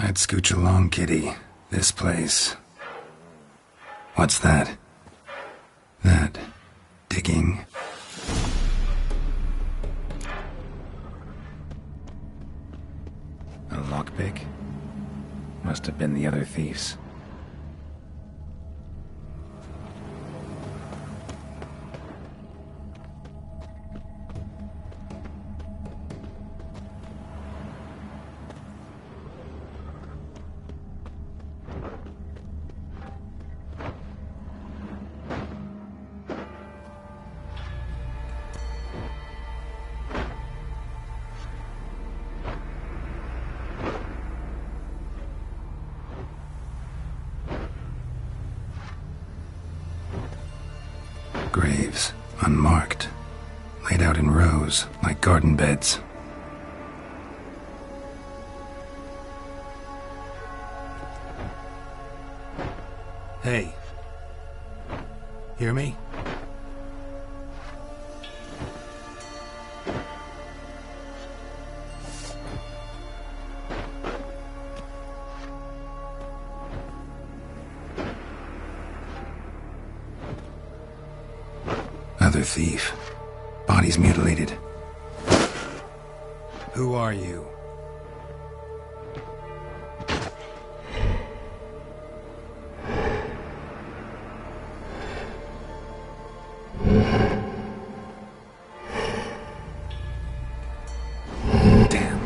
I'd scooch along, kitty. This place. What's that? That... digging? A lockpick? Must have been the other thieves. Graves, unmarked, laid out in rows like garden beds. Hey. Hear me? Other thief. Body's mutilated. Who are you? Damn.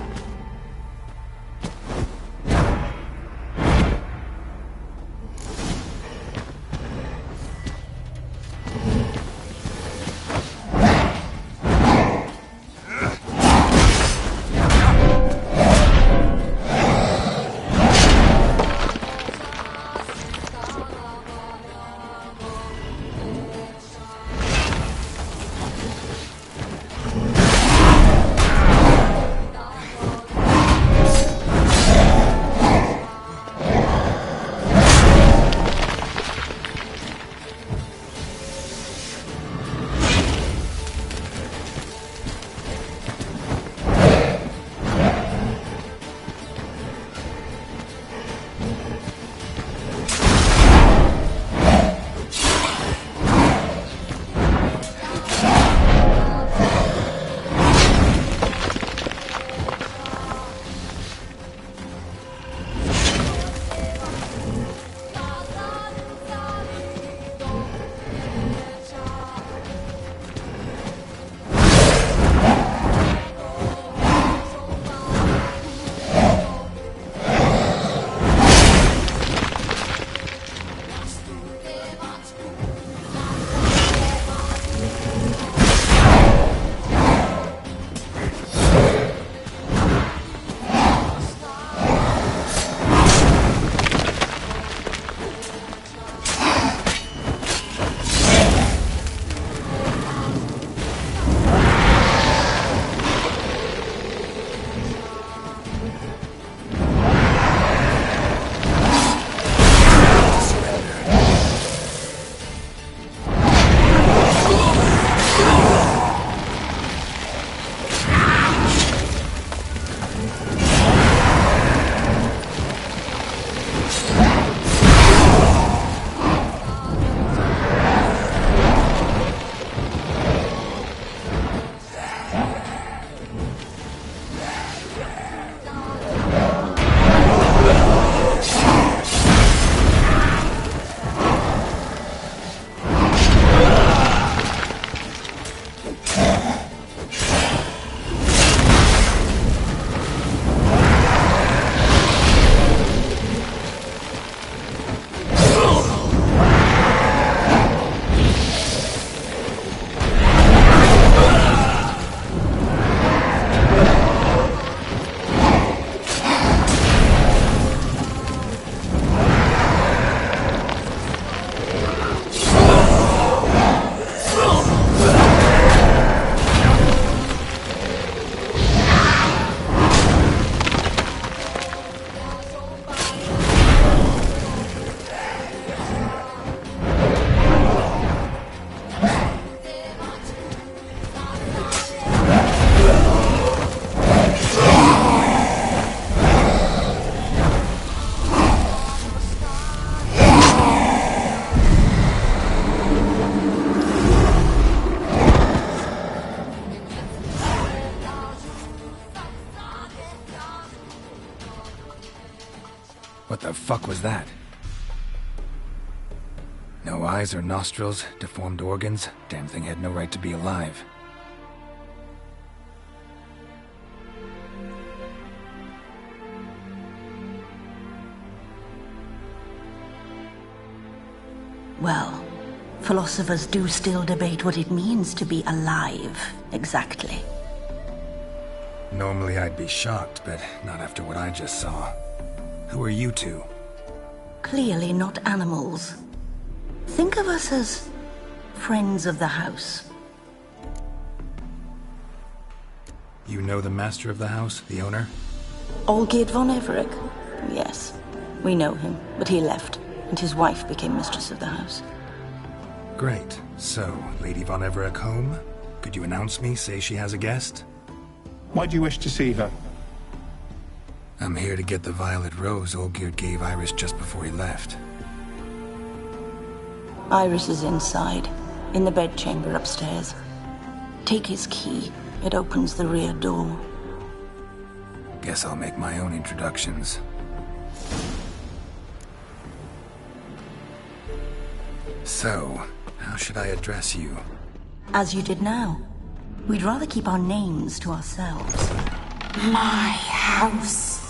fuck was that? No eyes or nostrils, deformed organs. Damn thing had no right to be alive. Well, philosophers do still debate what it means to be alive, exactly. Normally I'd be shocked, but not after what I just saw. Who are you two? Clearly not animals. Think of us as friends of the house. You know the master of the house, the owner? Olgierd von Everec? Yes, we know him, but he left, and his wife became mistress of the house. Great. So, Lady von Everec home? Could you announce me, say she has a guest? Why do you wish to see her? I'm here to get the violet rose Olgierd gave Iris just before he left. Iris is inside, in the bedchamber upstairs. Take his key. It opens the rear door. Guess I'll make my own introductions. So, how should I address you? As you did now. We'd rather keep our names to ourselves. My house.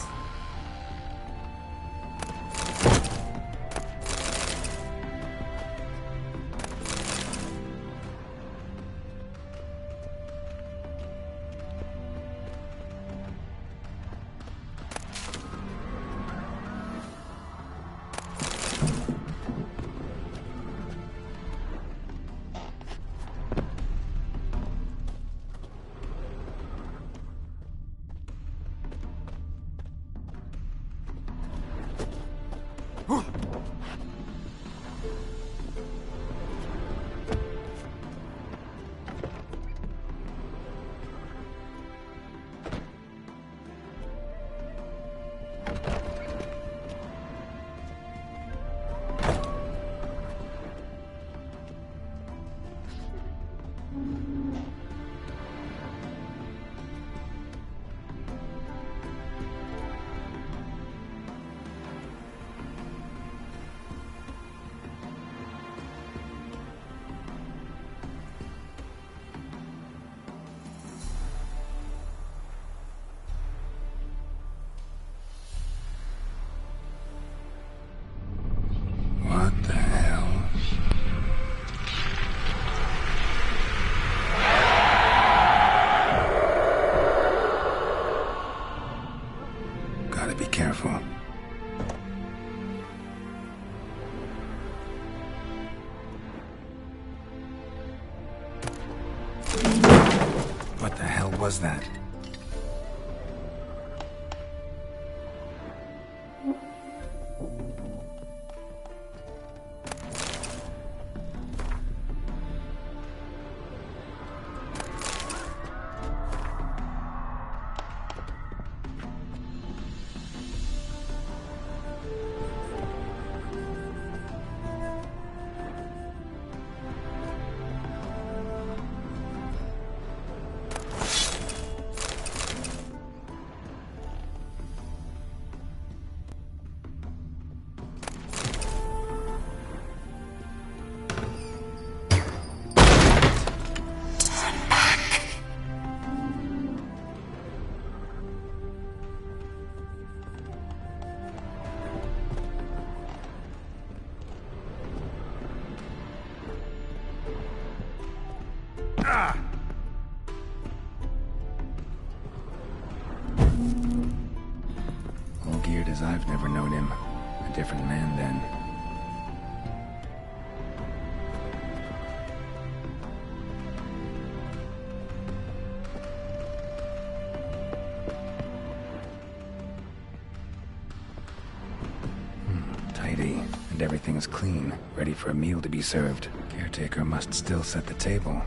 What the hell? Gotta be careful. What the hell was that? Olgierd as I've never known him. A different man then. Tidy, and everything's clean, ready for a meal to be served. Caretaker must still set the table.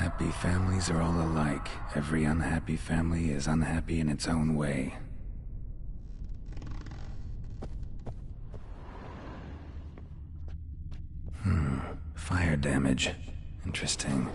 Happy families are all alike. Every unhappy family is unhappy in its own way. Fire damage. Interesting.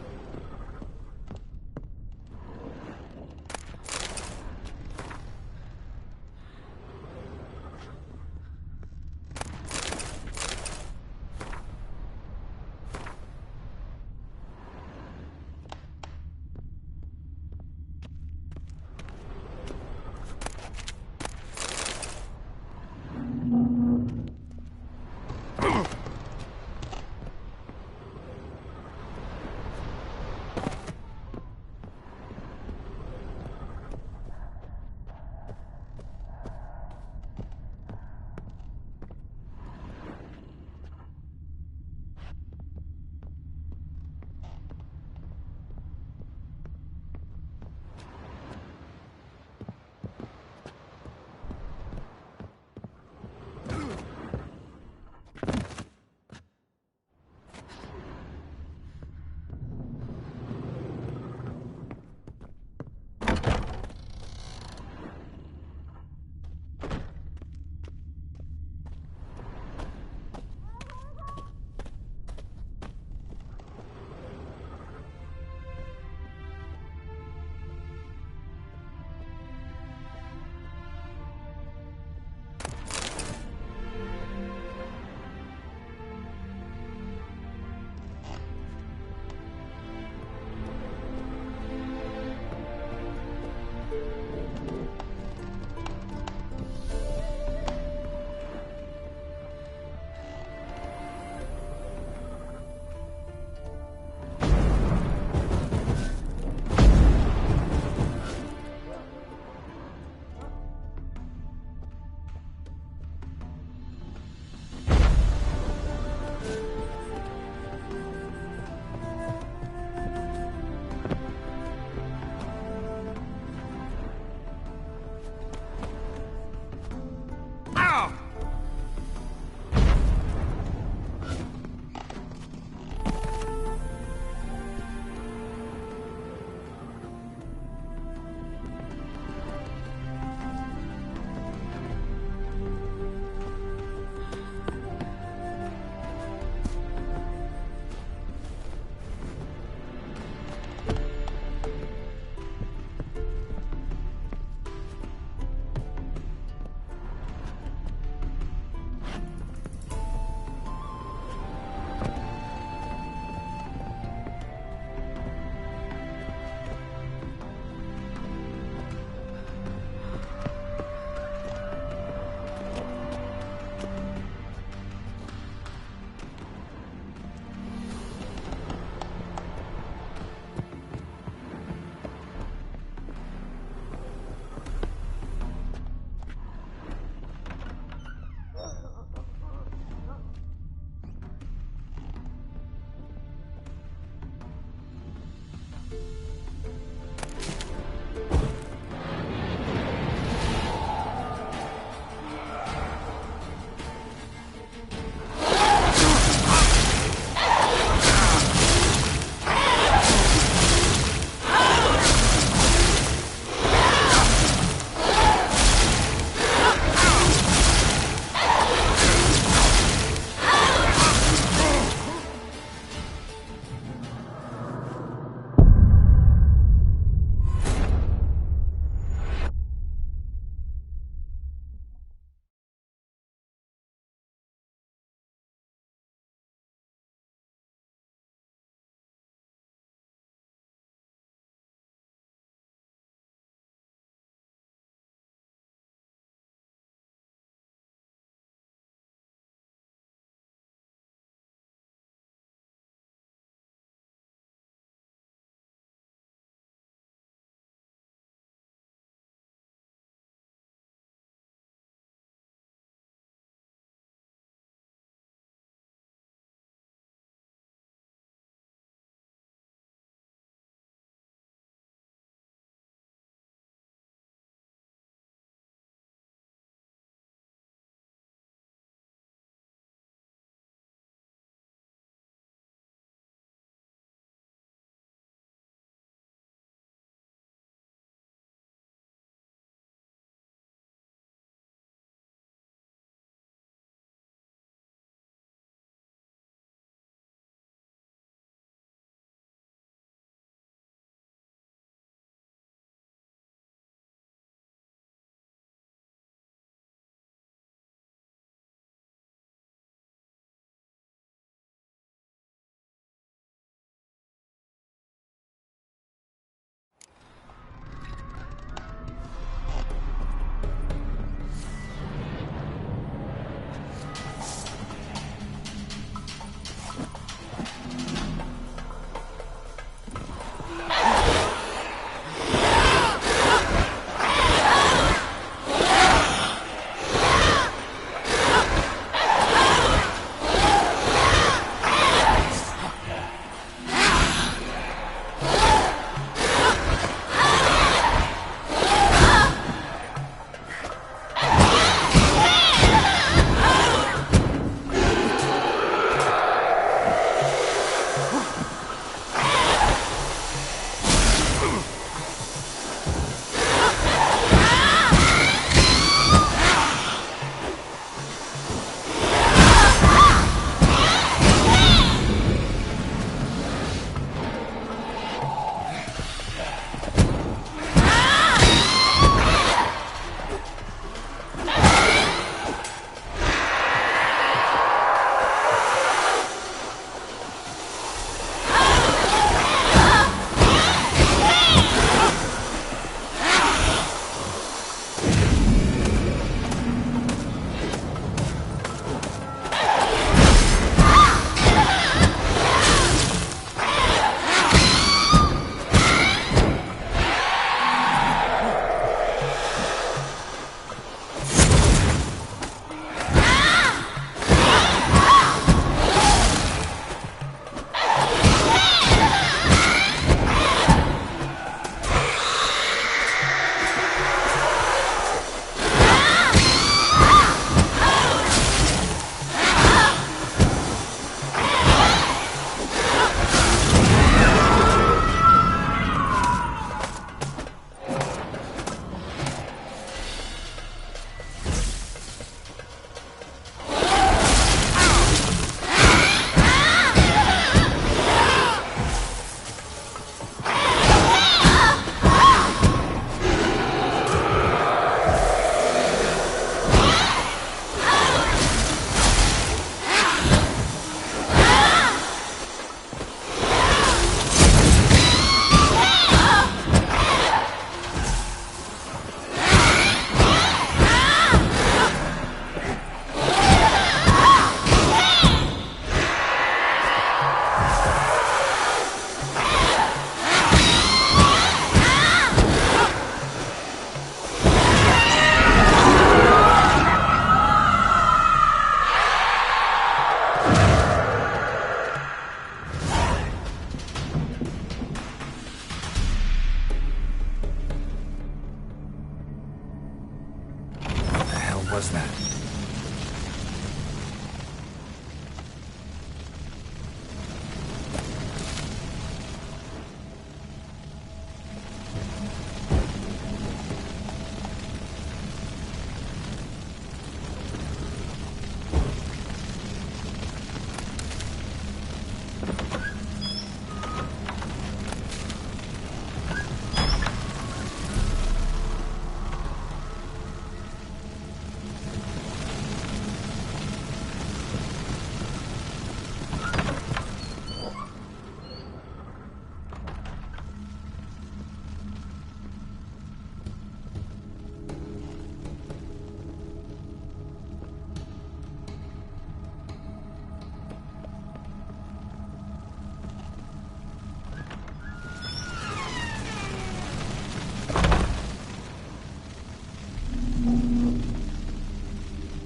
was that?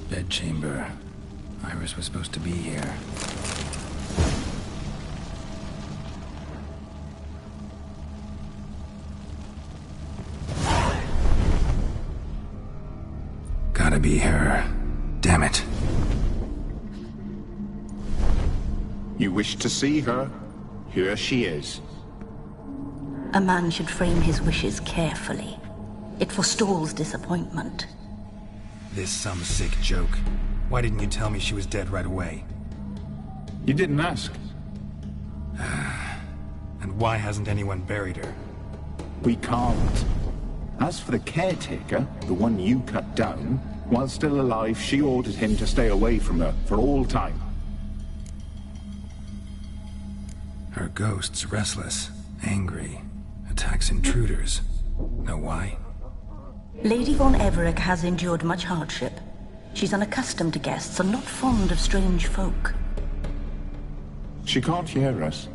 Bedchamber. Iris was supposed to be here. Gotta be her. Damn it. You wish to see her? Here she is. A man should frame his wishes carefully. It forestalls disappointment. This some sick joke. Why didn't you tell me she was dead right away? You didn't ask. And why hasn't anyone buried her? We can't. As for the caretaker, the one you cut down, while still alive, she ordered him to stay away from her for all time. Her ghost's restless, angry, attacks intruders. Know why? Lady von Everick has endured much hardship. She's unaccustomed to guests and not fond of strange folk. She can't hear us.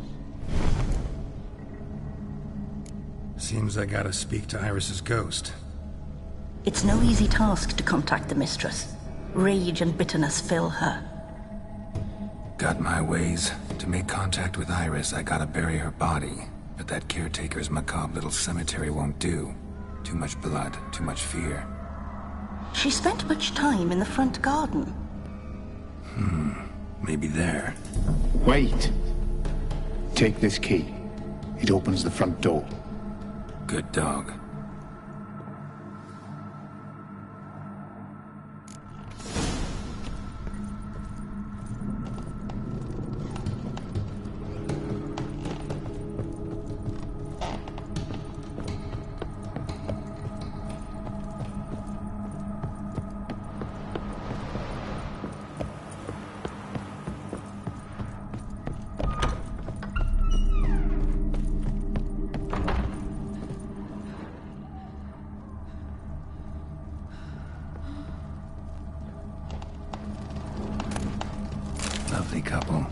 Seems I gotta speak to Iris's ghost. It's no easy task to contact the mistress. Rage and bitterness fill her. Got my ways. To make contact with Iris, I gotta bury her body. But that caretaker's macabre little cemetery won't do. Too much blood, too much fear. She spent much time in the front garden. Maybe there. Wait. Take this key. It opens the front door. Good dog. Lovely couple.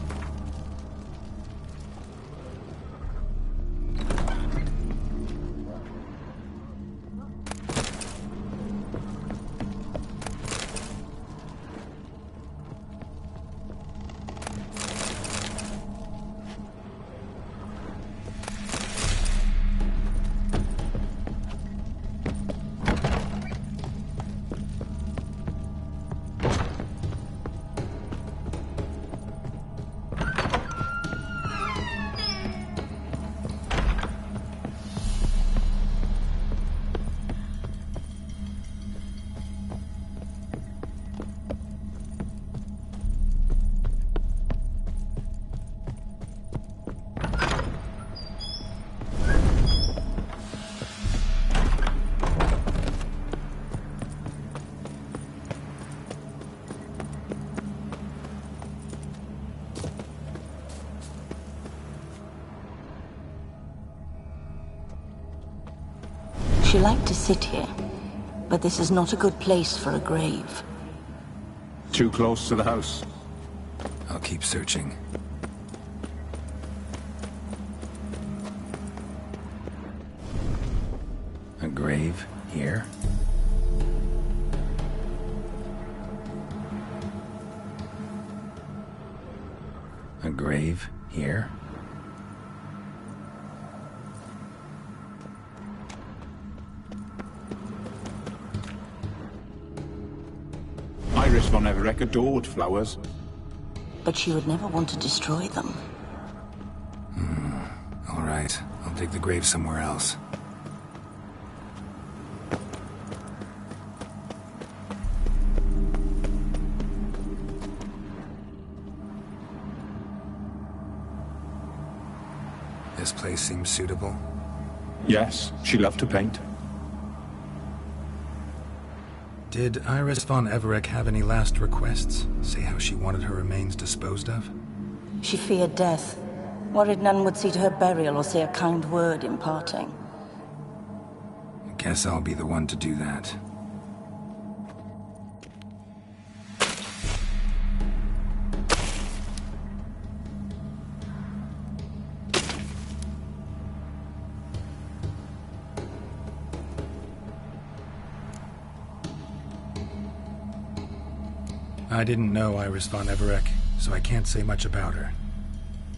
She liked to sit here, but this is not a good place for a grave. Too close to the house. I'll keep searching. A grave here? A grave here? von Everec adored flowers. But she would never want to destroy them. All right, I'll dig the grave somewhere else. This place seems suitable. Yes, she loved to paint. Did Iris von Everec have any last requests? Say how she wanted her remains disposed of? She feared death. Worried none would see to her burial or say a kind word in parting. Guess I'll be the one to do that. I didn't know Iris von Everec, so I can't say much about her.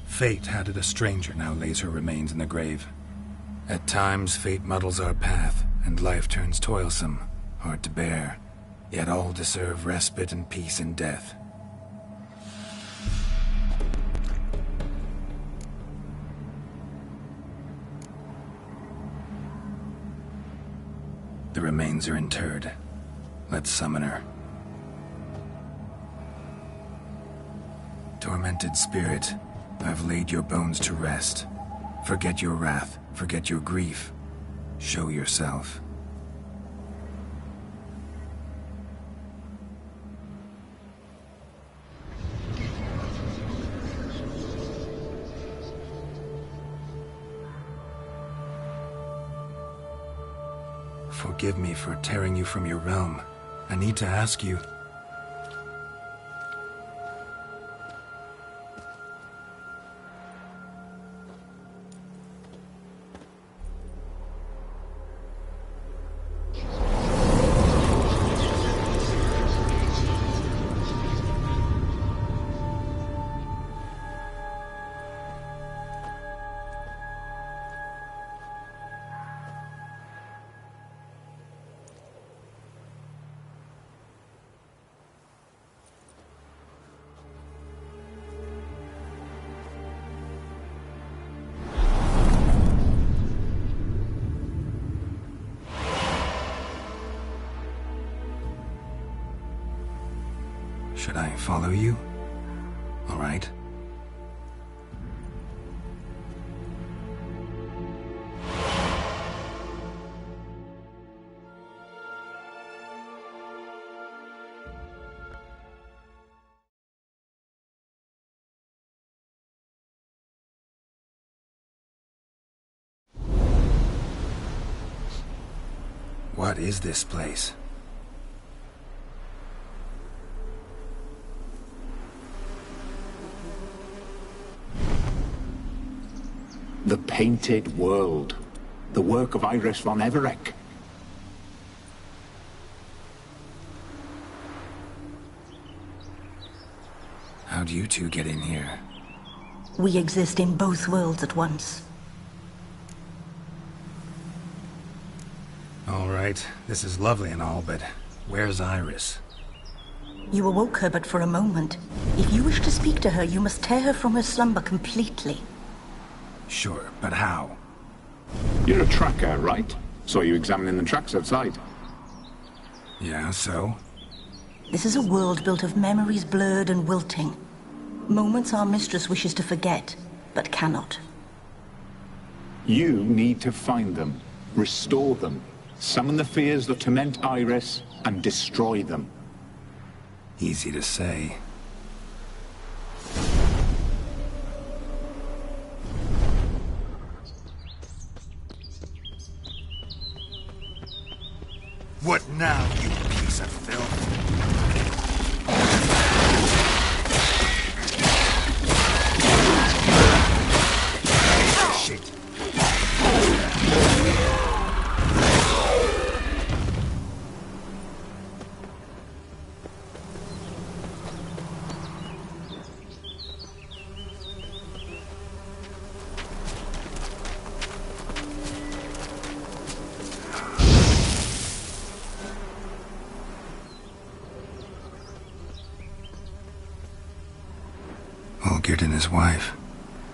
Fate had it a stranger now lays her remains in the grave. At times, fate muddles our path, and life turns toilsome, hard to bear. Yet all deserve respite and peace in death. The remains are interred. Let's summon her. Tormented spirit, I've laid your bones to rest. Forget your wrath, forget your grief. Show yourself. Forgive me for tearing you from your realm. I need to ask you... Should I follow you? All right. What is this place? The Painted World. The work of Iris von Everec. How'd you two get in here? We exist in both worlds at once. All right, this is lovely and all, but where's Iris? You awoke her but for a moment. If you wish to speak to her, you must tear her from her slumber completely. Sure, but how? You're a tracker, right? Saw you examining the tracks outside. Yeah, so? This is a world built of memories blurred and wilting. Moments our mistress wishes to forget, but cannot. You need to find them, restore them, summon the fears that torment Iris, and destroy them. Easy to say. What now, you piece of filth? Shit. Sigurd and his wife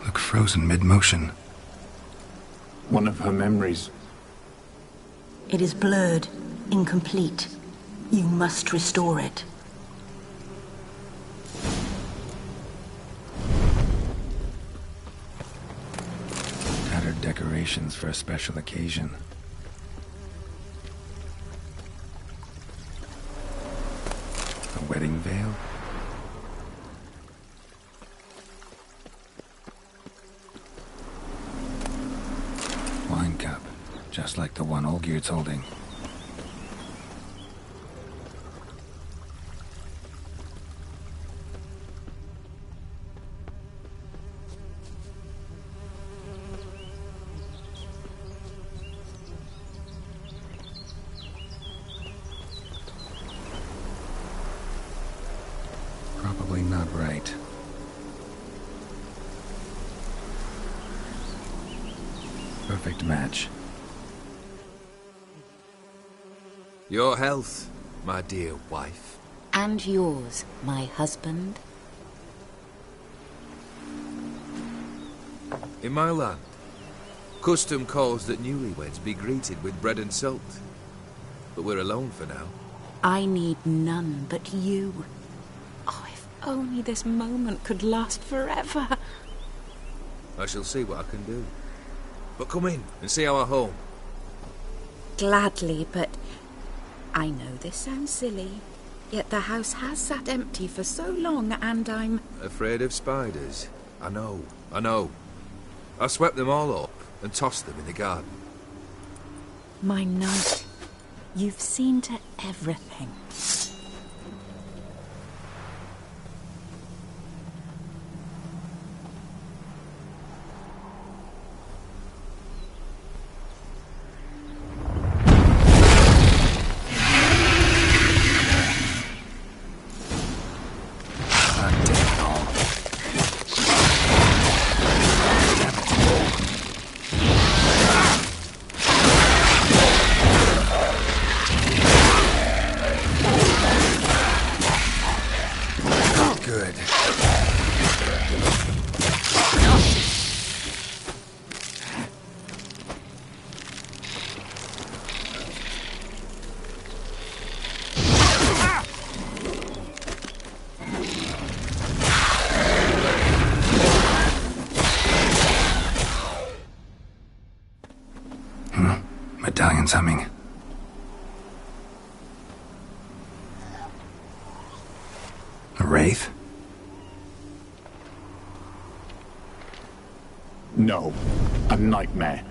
look frozen mid-motion. One of her memories. It is blurred, incomplete. You must restore it. Tattered decorations for a special occasion. A wedding veil? Wine cup, just like the one Olgierd's holding. Probably not right. Perfect match. Your health, my dear wife. And yours, my husband. In my land, custom calls that newlyweds be greeted with bread and salt. But we're alone for now. I need none but you. Oh, if only this moment could last forever. I shall see what I can do. But come in and see our home. Gladly, but I know this sounds silly, yet the house has sat empty for so long, and I'm... Afraid of spiders? I know. I swept them all up and tossed them in the garden. My knight, you've seen to everything. Good. Medallion's humming. A wraith? No. A nightmare.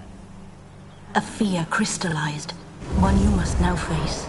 A fear crystallized, one you must now face.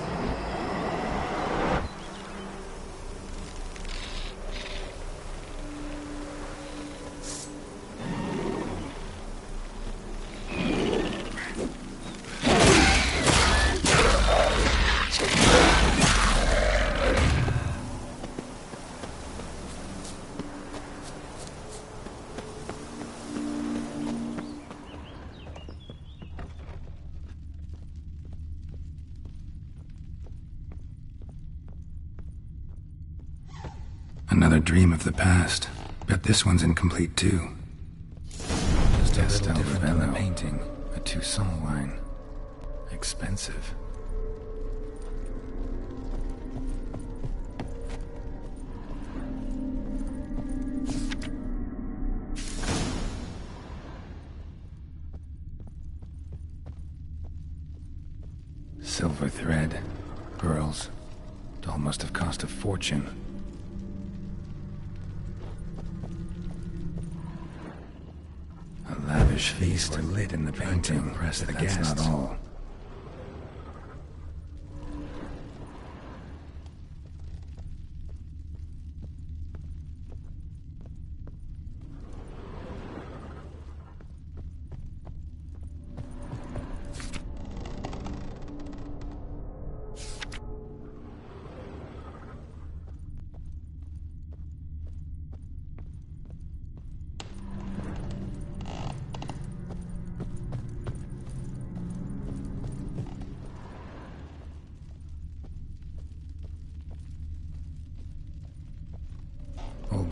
Another dream of the past. Bet this one's incomplete too. Just a little different than the painting. A Toussaint wine. Expensive. Silver thread, pearls. Doll must have cost a fortune. A lavish feast lit in the painting. Impress the guests. That's not all.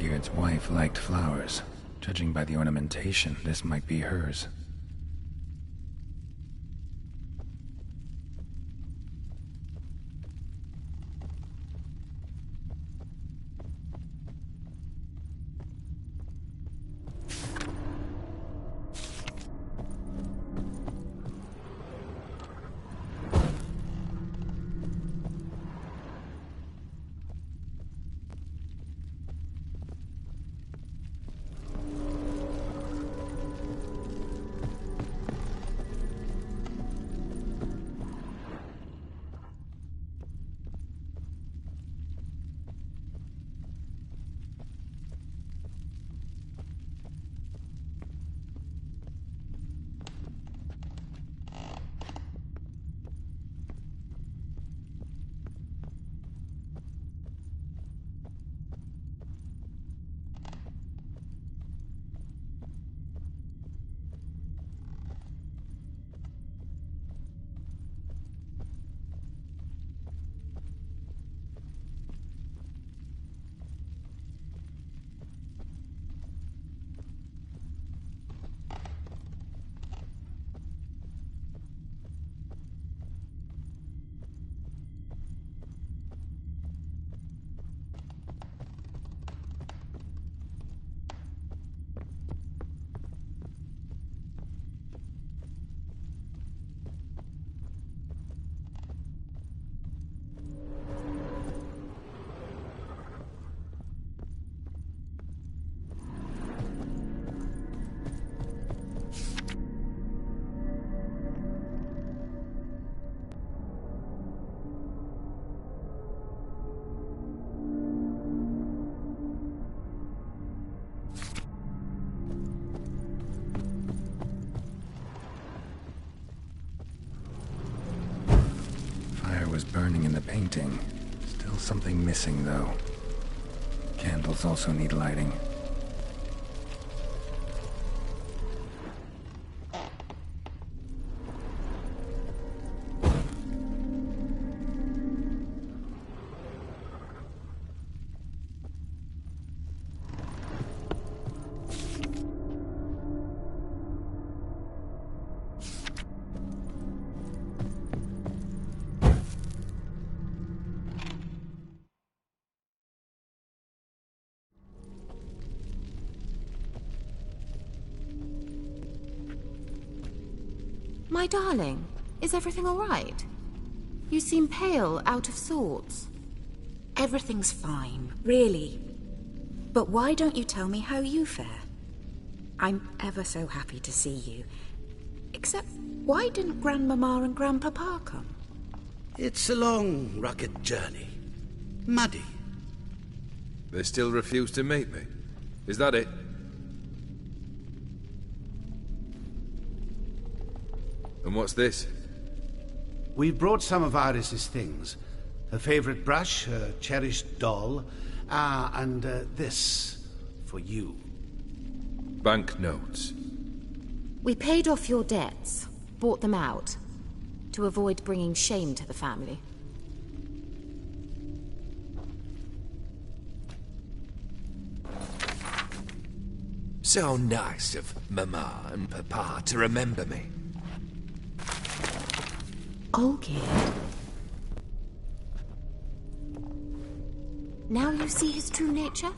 Blackbeard's wife liked flowers. Judging by the ornamentation, this might be hers. Burning in the painting. Still something missing, though. Candles also need lighting. My darling, is everything all right? You seem pale, out of sorts. Everything's fine, really. But why don't you tell me how you fare? I'm ever so happy to see you. Except, why didn't Grandmama and Grandpapa come? It's a long, rugged journey. Muddy. They still refuse to meet me. Is that it? And what's this? We brought some of Iris's things. Her favorite brush, her cherished doll, and this for you. Banknotes. We paid off your debts, bought them out, to avoid bringing shame to the family. So nice of Mama and Papa to remember me. Olgerd. Now you see his true nature?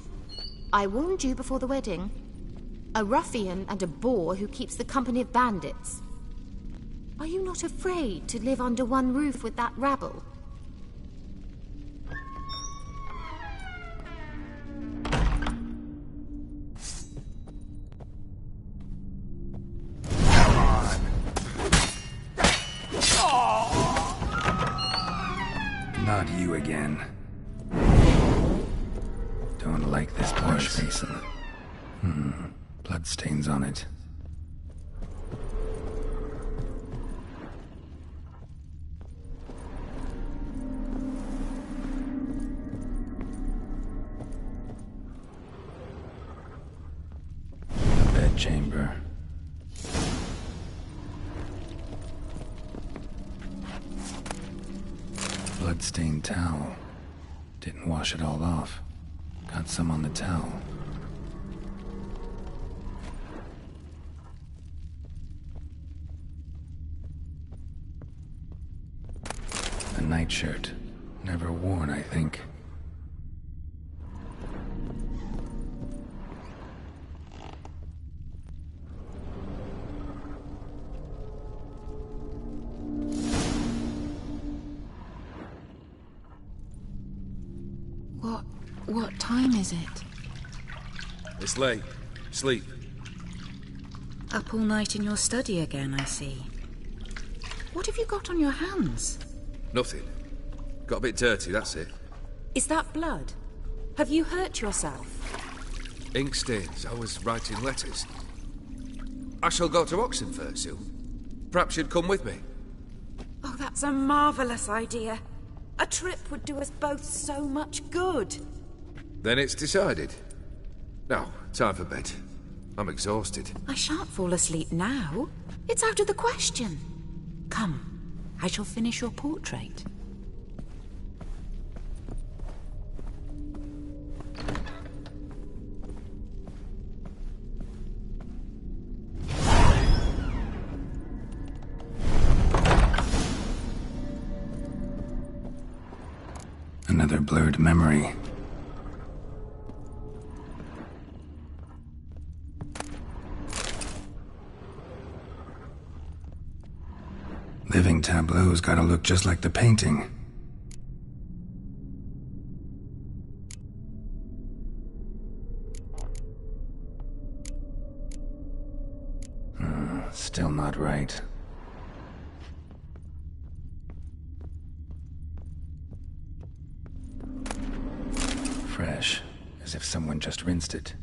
I warned you before the wedding. A ruffian and a boor who keeps the company of bandits. Are you not afraid to live under one roof with that rabble? Not you again. Don't like this wash basin. Bloodstains on it. The bedchamber. Bloodstained towel. Didn't wash it all off. Got some on the towel. nightshirt. Never worn, I think. What time is it? It's late. Sleep. Up all night in your study again, I see. What have you got on your hands? Nothing. Got a bit dirty, that's it. Is that blood? Have you hurt yourself? Ink stains. I was writing letters. I shall go to Oxenfurt soon. Perhaps you'd come with me. Oh, that's a marvellous idea. A trip would do us both so much good. Then it's decided. Now, time for bed. I'm exhausted. I shan't fall asleep now. It's out of the question. Come, I shall finish your portrait. Another blurred memory. Living tableau's gotta look just like the painting. Still not right. Fresh, as if someone just rinsed it.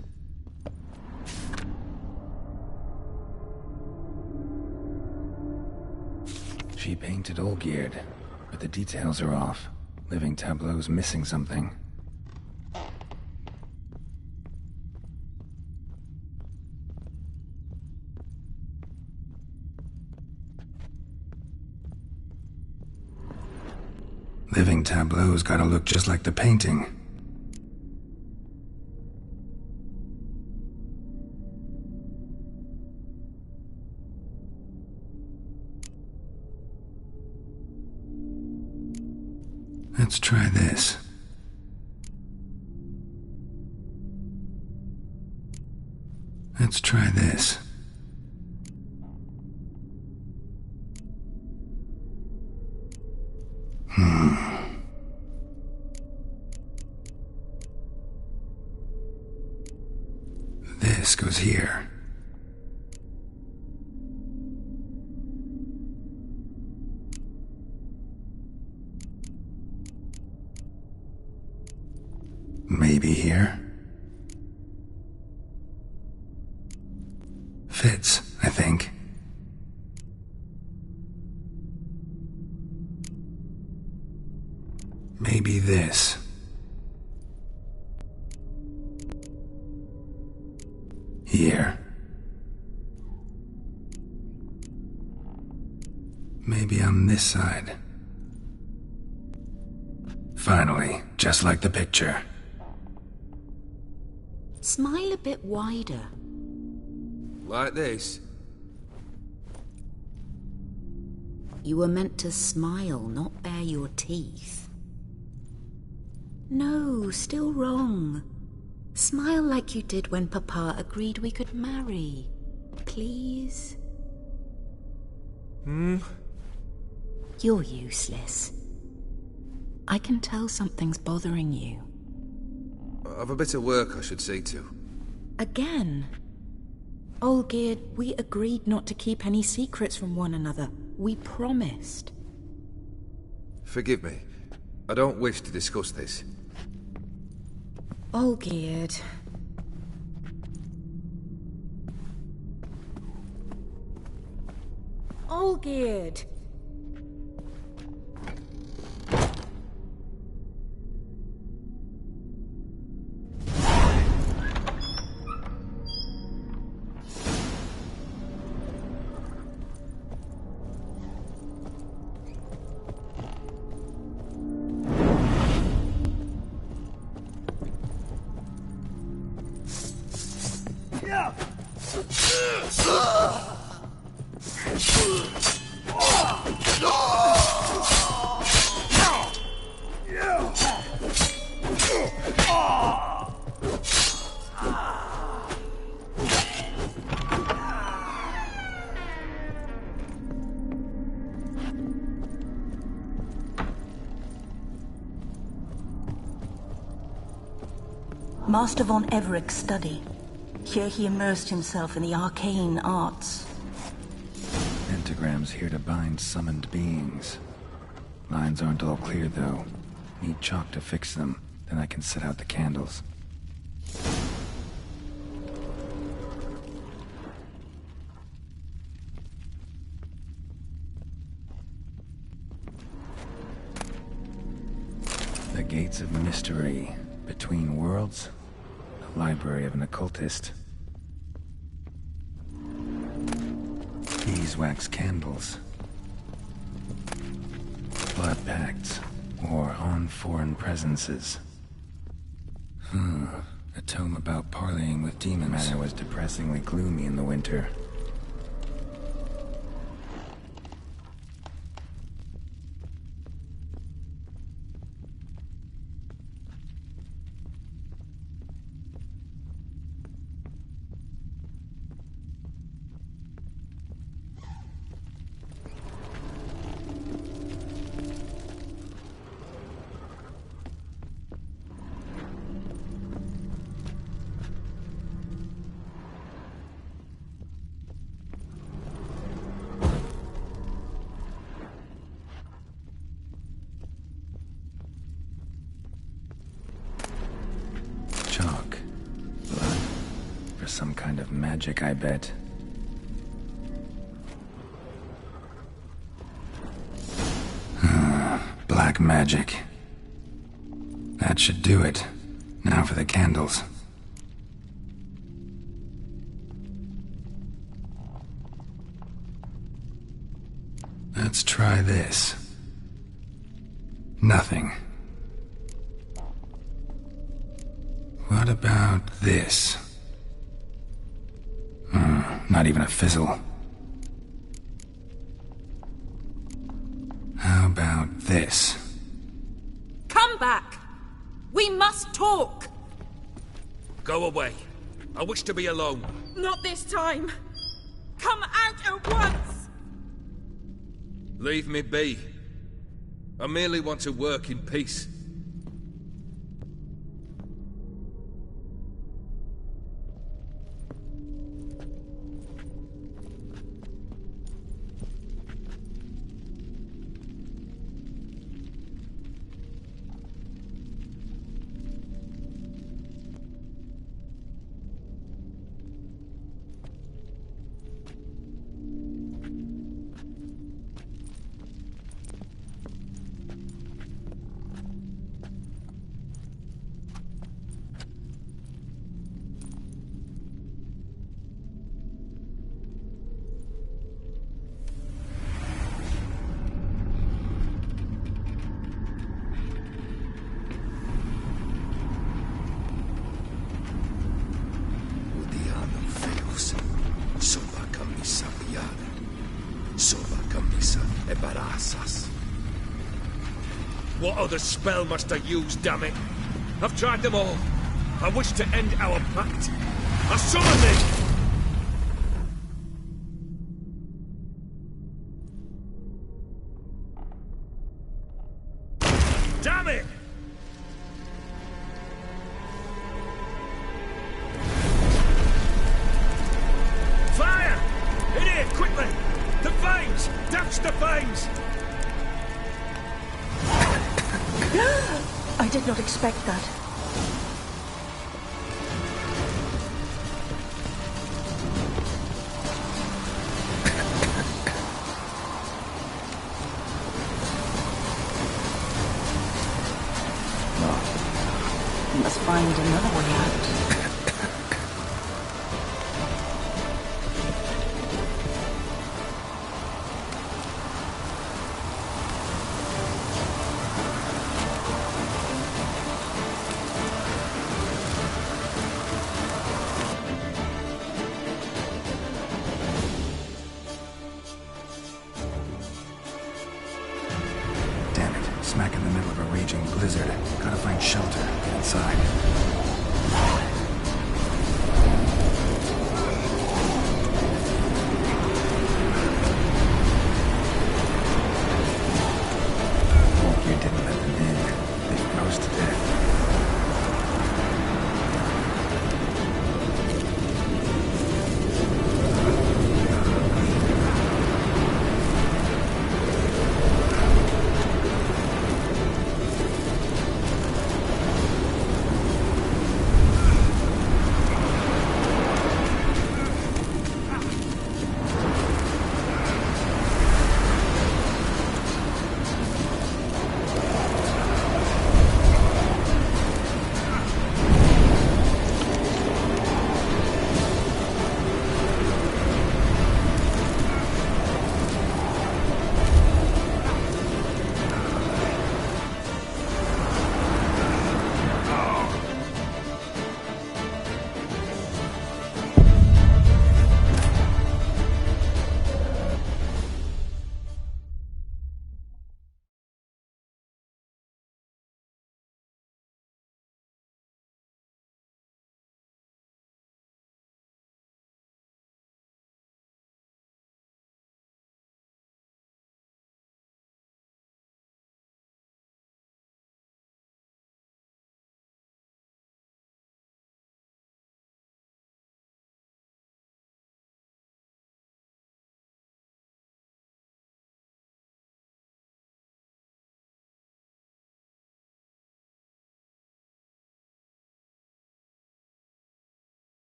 She painted all geared, but the details are off. Living tableau's missing something. Living tableau's gotta look just like the painting. Let's try this. Let's try this. This goes here. Maybe here. Fits, I think. Maybe this. Here. Maybe on this side. Finally, just like the picture. Smile a bit wider. Like this? You were meant to smile, not bare your teeth. No, still wrong. Smile like you did when Papa agreed we could marry. Please? You're useless. I can tell something's bothering you. I've a bit of work I should see to. Again? Olgierd, we agreed not to keep any secrets from one another. We promised. Forgive me. I don't wish to discuss this. Olgierd. Olgierd! Master von Evereck's study. Here he immersed himself in the arcane arts. Pentagrams here to bind summoned beings. Lines aren't all clear, though. Need chalk to fix them, then I can set out the candles. The Gates of Mystery. Between Worlds. The Library of an Occultist. Beeswax candles. Blood pacts. Or on foreign presences. A tome about parleying with demons. The manor was depressingly gloomy in the winter. Chalk. Blood. For some kind of magic, I bet. Black magic. That should do it. Now for the candles. Let's try this. Nothing. What about this? Not even a fizzle. How about this? Come back! We must talk! Go away. I wish to be alone. Not this time! Come out at once! Leave me be. I merely want to work in peace. What other spell must I use, damn it? I've tried them all. I wish to end our pact. I summon thee! Damn it! Fire! In here, quickly! The flames! Douse the flames! I did not expect that. We must find another way out. Smack in the middle of a raging blizzard. Gotta find shelter. Get inside. Hope you didn't let them in. They froze to death.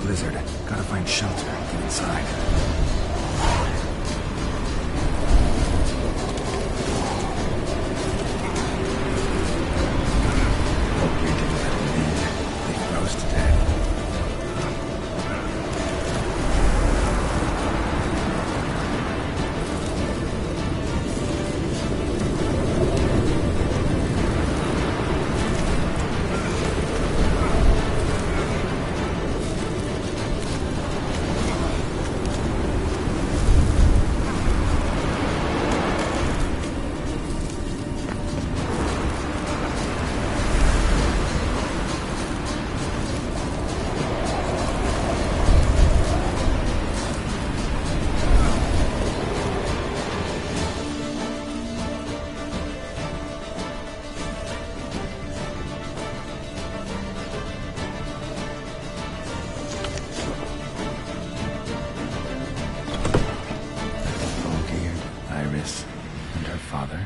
blizzard. Gotta find shelter. Get inside. Hope you didn't let him leave. They froze to death. And her father.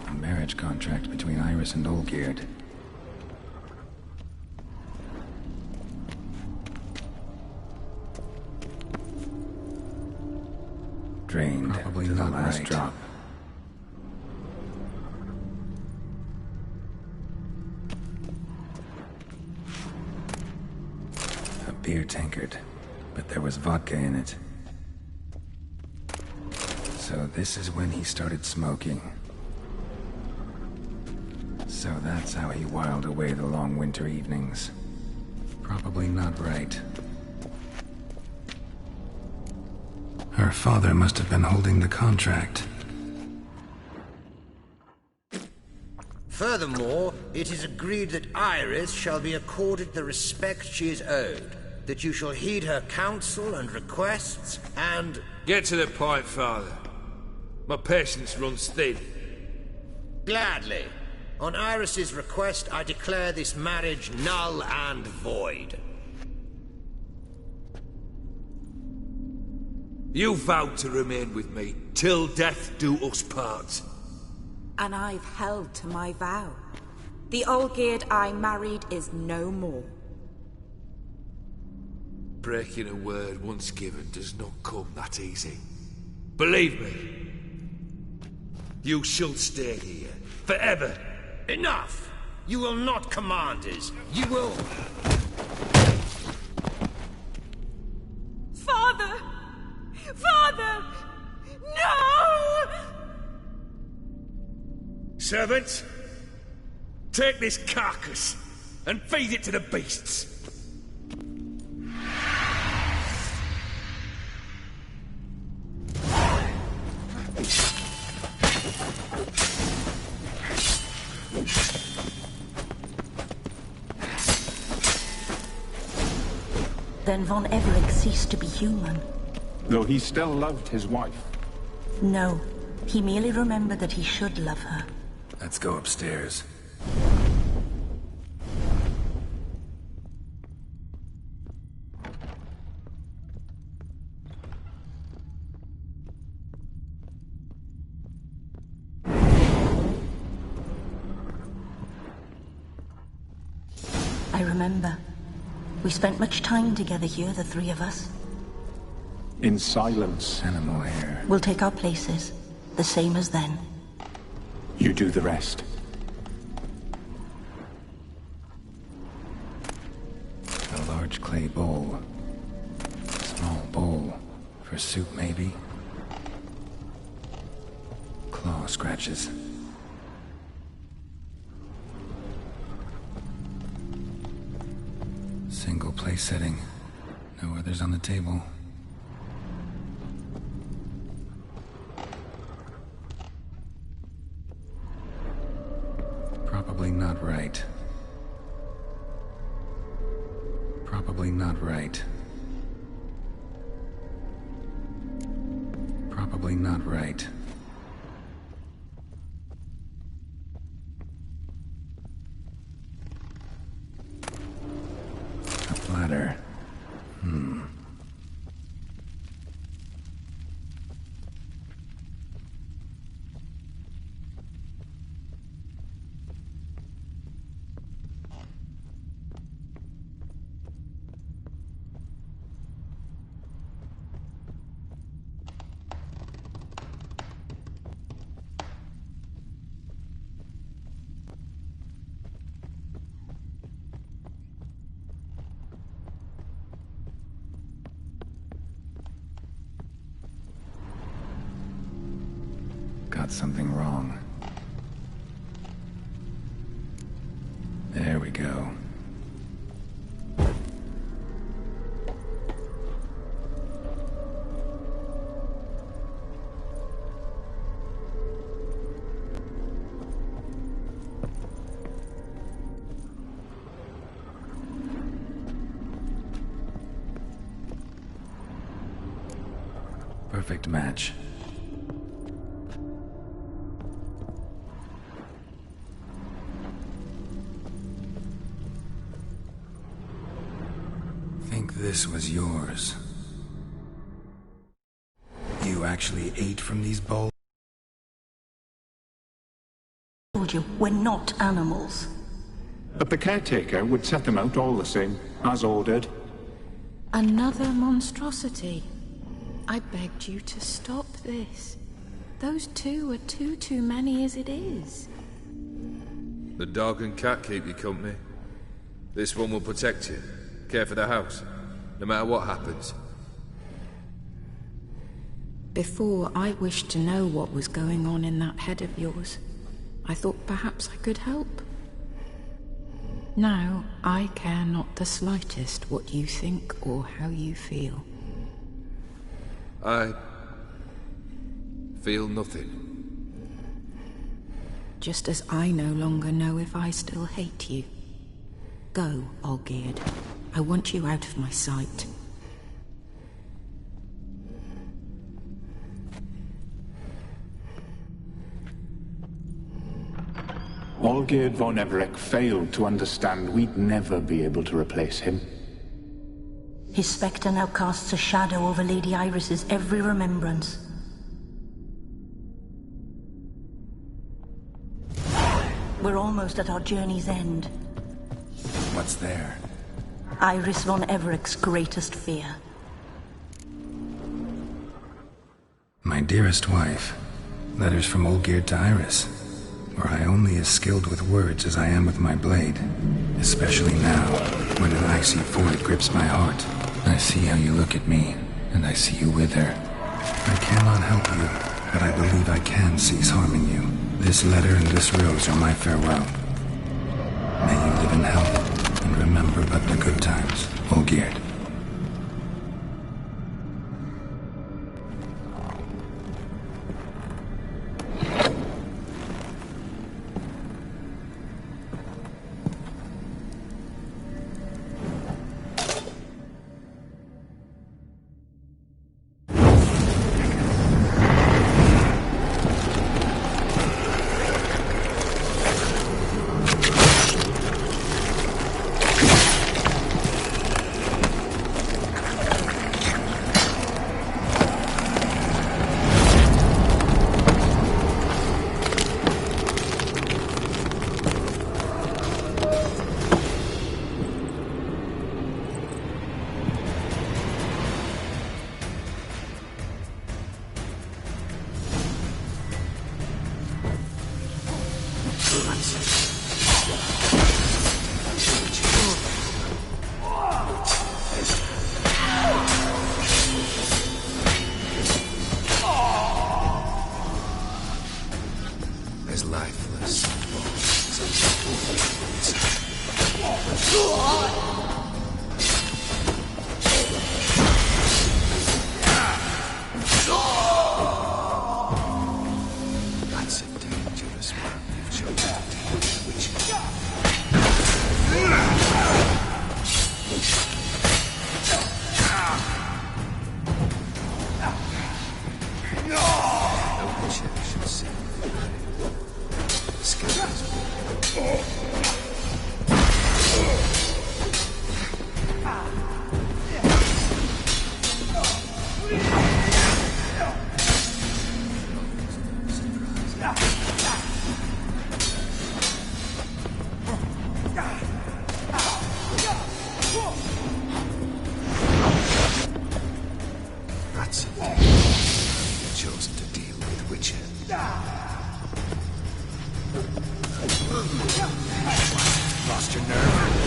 A marriage contract between Iris and Olgierd. Drained probably to the last drop. Beer tankard, but there was vodka in it. So this is when he started smoking. So that's how he whiled away the long winter evenings. Probably not right. Her father must have been holding the contract. Furthermore, it is agreed that Iris shall be accorded the respect she is owed. That you shall heed her counsel and requests, and... Get to the point, Father. My patience runs thin. Gladly. On Iris's request, I declare this marriage null and void. You vowed to remain with me, till death do us part. And I've held to my vow. The Olgierd I married is no more. Breaking a word once given does not come that easy. Believe me, you shall stay here, forever. Enough! You will not command us. You will... Father! Father! No! Servants, take this carcass and feed it to the beasts. Then von Everec ceased to be human. Though he still loved his wife. No, he merely remembered that he should love her. Let's go upstairs. I remember. We spent much time together here, the three of us. In silence. Animal hair. We'll take our places, the same as then. You do the rest. A large clay bowl. Small bowl. For soup, maybe? Claw scratches. Single place setting. No others on the table. Probably not right. Probably not right. Probably not right. A platter. got something wrong. There we go. Perfect match. Think this was yours. You actually ate from these bowls? I told you, we're not animals. But the caretaker would set them out all the same, as ordered. Another monstrosity. I begged you to stop this. Those two are too many as it is. The dog and cat keep you company. This one will protect you, care for the house, no matter what happens. Before, I wished to know what was going on in that head of yours. I thought perhaps I could help. Now, I care not the slightest what you think or how you feel. I feel nothing. Just as I no longer know if I still hate you. Go, Olgierd. I want you out of my sight. Olgierd von Everec failed to understand we'd never be able to replace him. His spectre now casts a shadow over Lady Iris's every remembrance. We're almost at our journey's end. What's there? Iris von Everec's greatest fear. My dearest wife. Letters from Olgierd to Iris. Were I only as skilled with words as I am with my blade. Especially now, when an icy void grips my heart. I see how you look at me, and I see you with her. I cannot help you, but I believe I can cease harming you. This letter and this rose are my farewell. May you live in health, and remember but the good times, Olgierd. As lifeless. That's a dangerous man you've chosen to deal with, witch. No witcher should see That's a man you've chosen to deal with, witcher. Lost your nerve?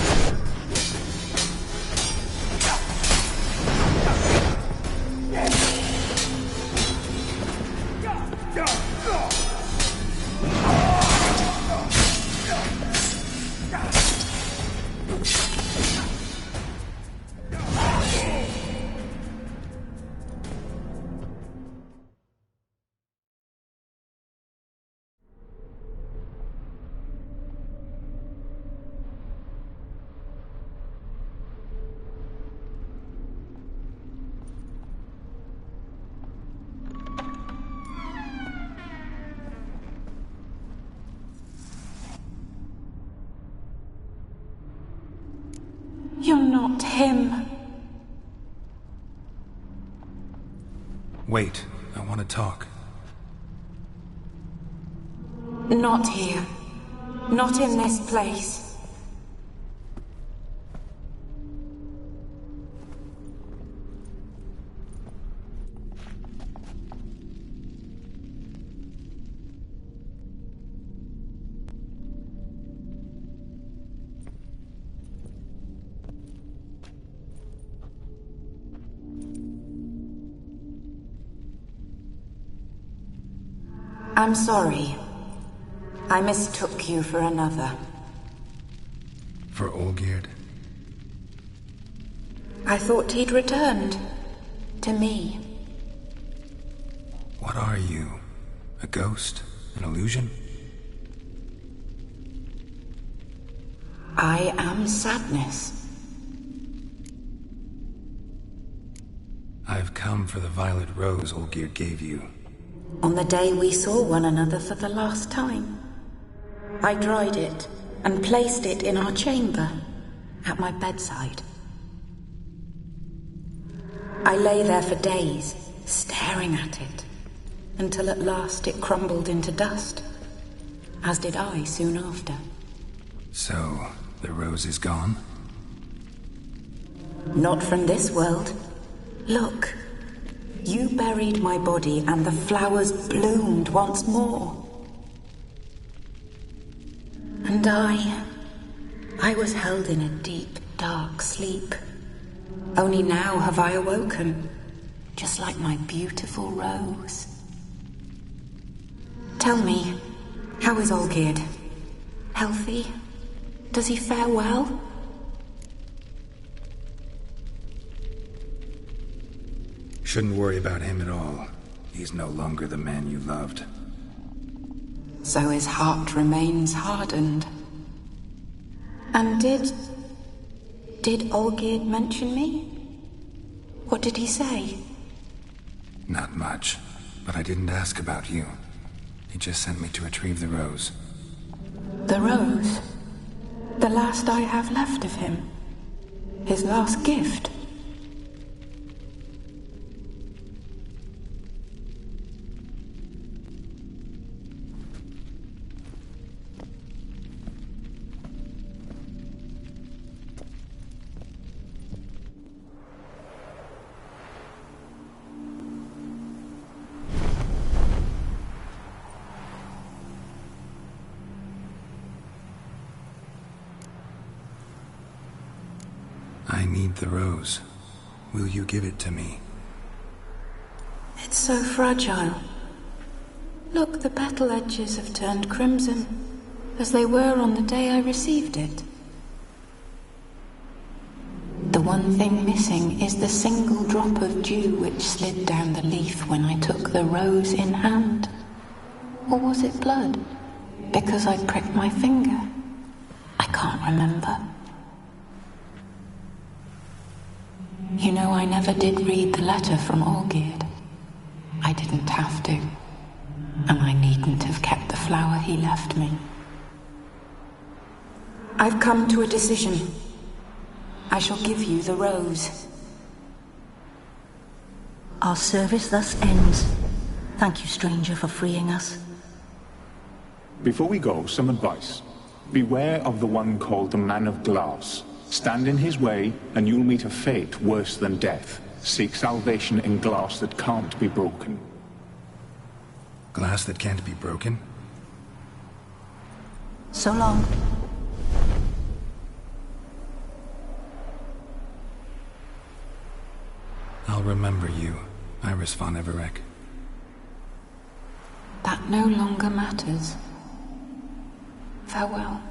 You're not him. Wait, I want to talk. Not here. Not in this place. I'm sorry. I mistook you for another. For Olgierd? I thought he'd returned. To me. What are you? A ghost? An illusion? I am sadness. I've come for the violet rose Olgierd gave you. On the day we saw one another for the last time, I dried it and placed it in our chamber, at my bedside. I lay there for days, staring at it, until at last it crumbled into dust, as did I soon after. So, the rose is gone? Not from this world. Look. You buried my body and the flowers bloomed once more. And I was held in a deep, dark sleep. Only now have I awoken, just like my beautiful rose. Tell me, how is Olgierd? Healthy? Does he fare well? Shouldn't worry about him at all. He's no longer the man you loved. So his heart remains hardened. And did Olgierd mention me? What did he say? Not much, but I didn't ask about you. He just sent me to retrieve the rose. The rose? The last I have left of him? His last gift? I need the rose. Will you give it to me? It's so fragile. Look, the petal edges have turned crimson, as they were on the day I received it. The one thing missing is the single drop of dew which slid down the leaf when I took the rose in hand. Or was it blood? Because I pricked my finger? I can't remember. You know, I never did read the letter from Olgierd. I didn't have to. And I needn't have kept the flower he left me. I've come to a decision. I shall give you the rose. Our service thus ends. Thank you, stranger, for freeing us. Before we go, some advice. Beware of the one called the Man of Glass. Stand in his way, and you'll meet a fate worse than death. Seek salvation in glass that can't be broken. Glass that can't be broken? So long. I'll remember you, Iris von Everec. That no longer matters. Farewell.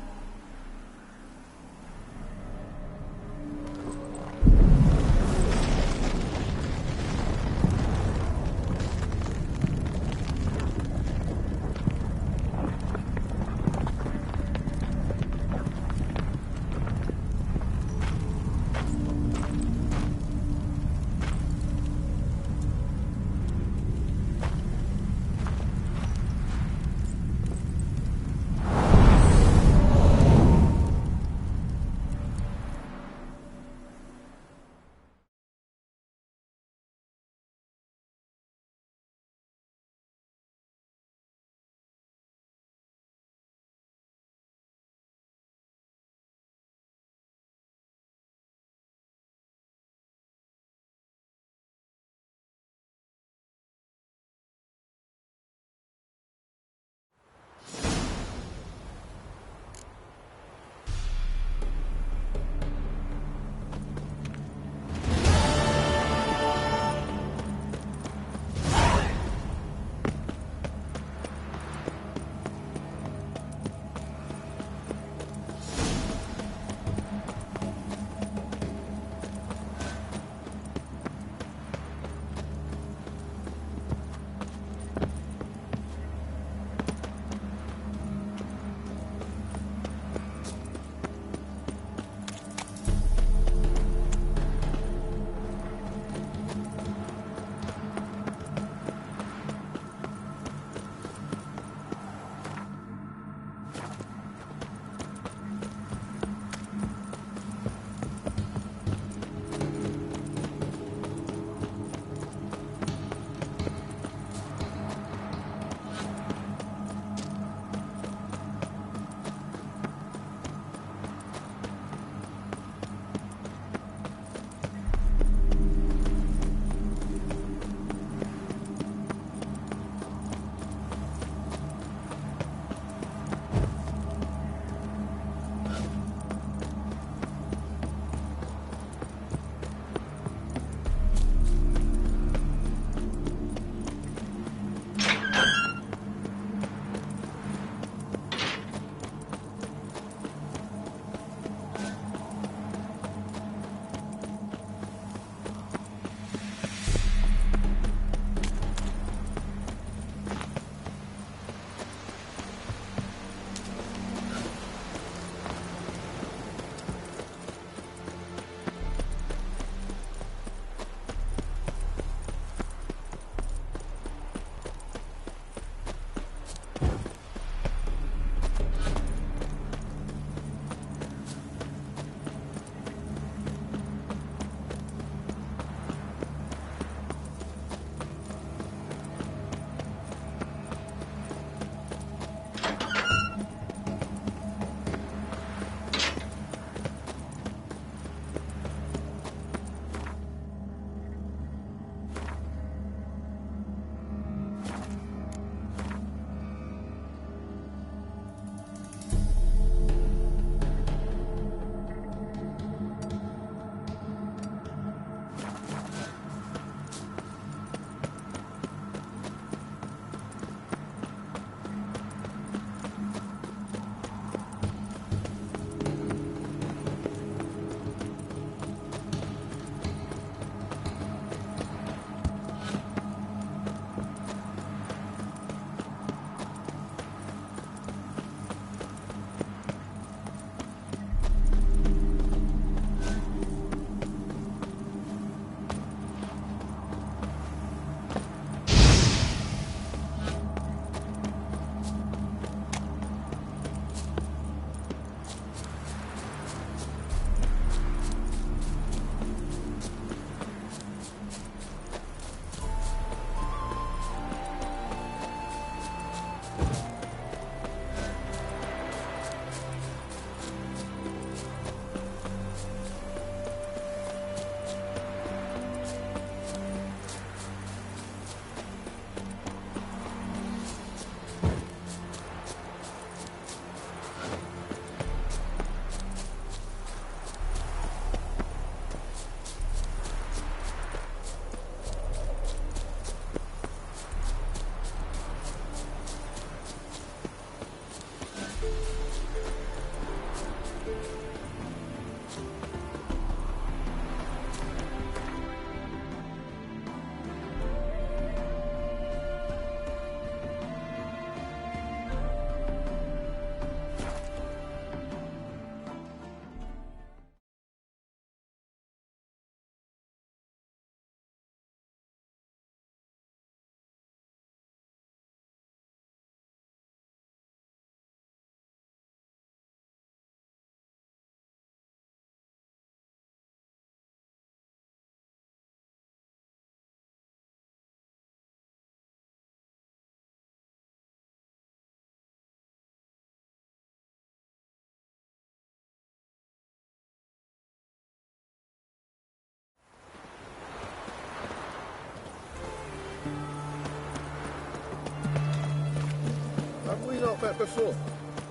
that before?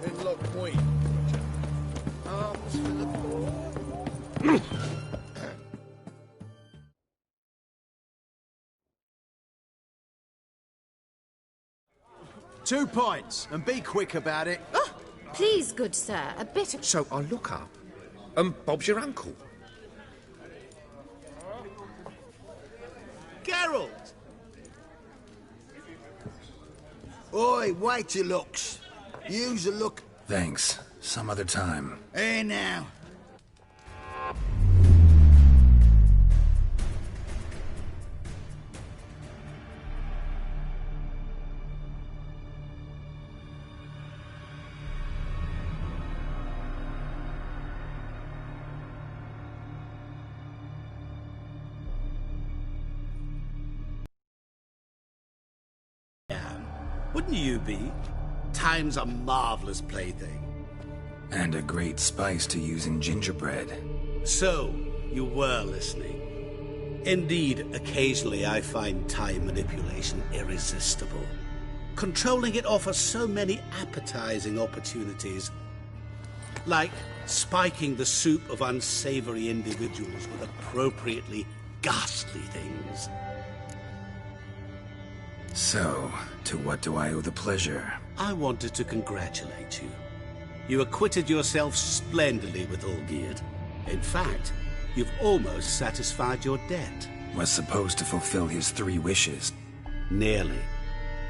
In Lock Point. Arms for the poor. 2 pints, and be quick about it. Oh, please, good sir, a bit of... So I look up, and Bob's your uncle. Geralt! Oi, wait your looks. Use a look. Thanks. Some other time. Hey now. Wouldn't you be? Time's a marvelous plaything. And a great spice to use in gingerbread. So, you were listening. Indeed, occasionally I find time manipulation irresistible. Controlling it offers so many appetizing opportunities. Like spiking the soup of unsavory individuals with appropriately ghastly things. So, to what do I owe the pleasure? I wanted to congratulate you. You acquitted yourself splendidly with Olgierd. In fact, you've almost satisfied your debt. Was supposed to fulfill his 3 wishes. Nearly.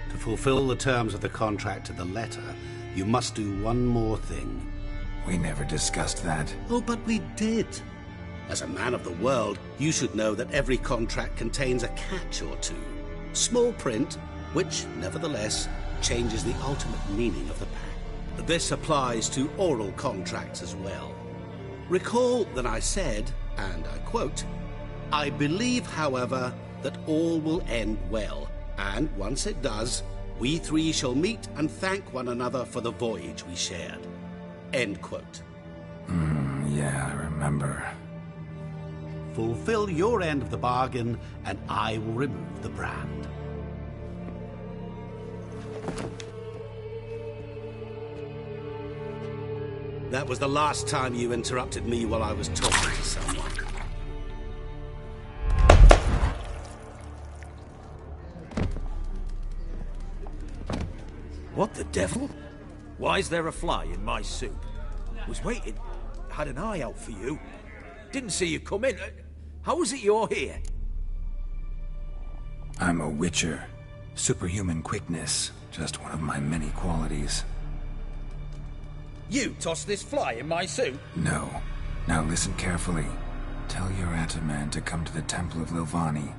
To fulfill the terms of the contract to the letter, you must do one more thing. We never discussed that. Oh, but we did. As a man of the world, you should know that every contract contains a catch or two. Small print, which, nevertheless, changes the ultimate meaning of the pact. This applies to oral contracts as well. Recall that I said, and I quote, "I believe, however, that all will end well, and once it does, we 3 shall meet and thank one another for the voyage we shared." End quote. Yeah, I remember. Fulfill your end of the bargain, and I will remove the brand. That was the last time you interrupted me while I was talking to someone. What the devil? Why is there a fly in my soup? Was waiting. Had an eye out for you. Didn't see you come in. How is it you're here? I'm a witcher. Superhuman quickness. Just one of my many qualities. You tossed this fly in my soup? No. Now listen carefully. Tell your Ataman to come to the Temple of Lilvani.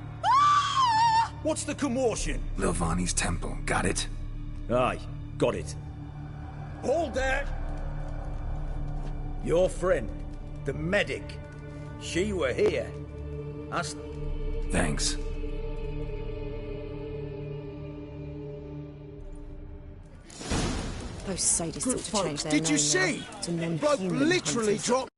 What's the commotion? Lilvani's temple. Got it? Aye, got it. Hold there! Your friend, the medic. She were here. Ask... Thanks. Those sadists ought to change their Did you name see? now to Bloke non-human literally hunters. dropped...